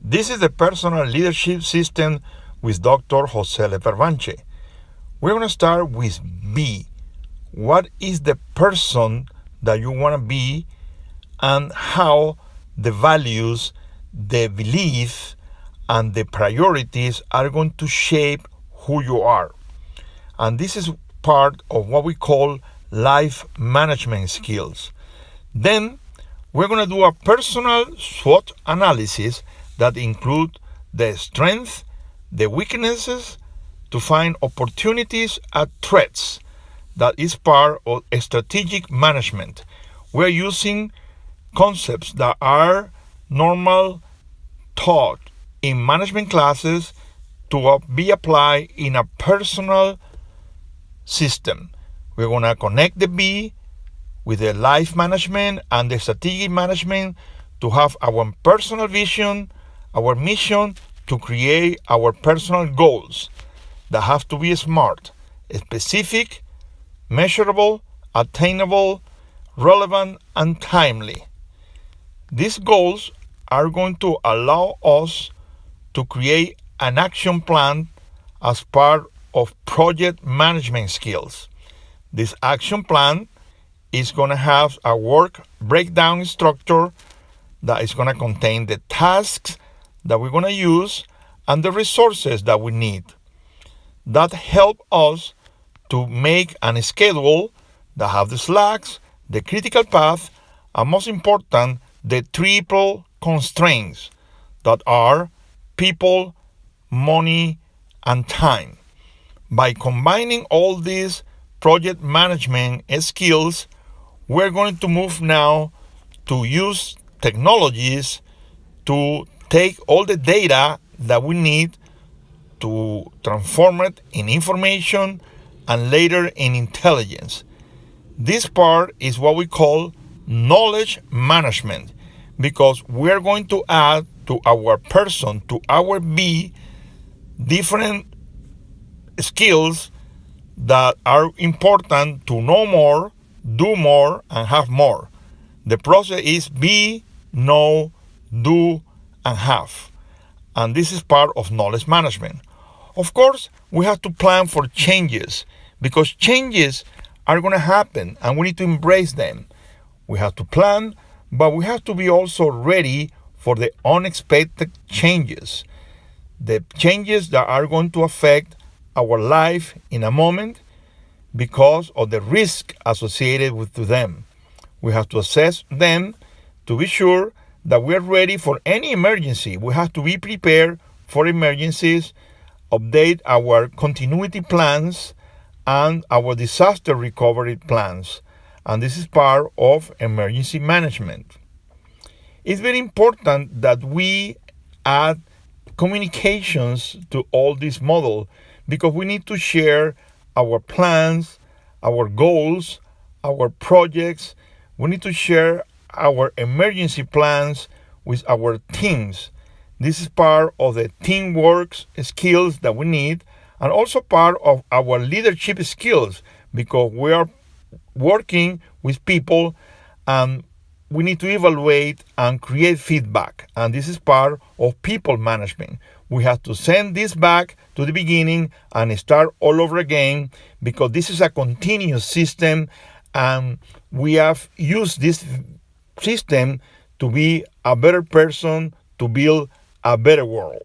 This is the Personal Leadership System with Dr. Jose Lepervanche. We're going to start with B. What is the person that you want to be, and how the values, the beliefs, and the priorities are going to shape who you are. And this is part of what we call life management skills. Then we're going to do a personal SWOT analysis that include the strengths, the weaknesses, to find opportunities and threats. That is part of strategic management. We're using concepts that are normal taught in management classes to be applied in a personal system. We're going to connect the B with the life management and the strategic management to have our personal vision, our mission, to create our personal goals that have to be smart, specific, measurable, attainable, relevant, and timely. These goals are going to allow us to create an action plan as part of project management skills. This action plan is going to have a work breakdown structure that is going to contain the tasks that we're going to use and the resources that we need. That help us to make a schedule that have the slacks, the critical path, and most important, the triple constraints that are people, money, and time. By combining all these project management skills, we're going to move now to use technologies to take all the data that we need to transform it in information and later in intelligence. This part is what we call knowledge management, because we're going to add to our person, to our B, different skills that are important to know more, do more, and have more. The process is be, know, do, and have. And this is part of knowledge management. Of course, we have to plan for changes, because changes are going to happen and we need to embrace them. We have to plan, but we have to be also ready for the unexpected changes. The changes that are going to affect our life in a moment because of the risk associated with them. We have to assess them to be sure that we're ready for any emergency. We have to be prepared for emergencies, update our continuity plans and our disaster recovery plans. And this is part of emergency management. It's very important that we add communications to all this model, because we need to share our plans, our goals, our projects. We need to share our emergency plans with our teams. This is part of the teamwork skills that we need, and also part of our leadership skills, because we are working with people and we need to evaluate and create feedback. And this is part of people management. We have to send this back to the beginning and start all over again, because this is a continuous system and we have used this system to be a better person, to build a better world.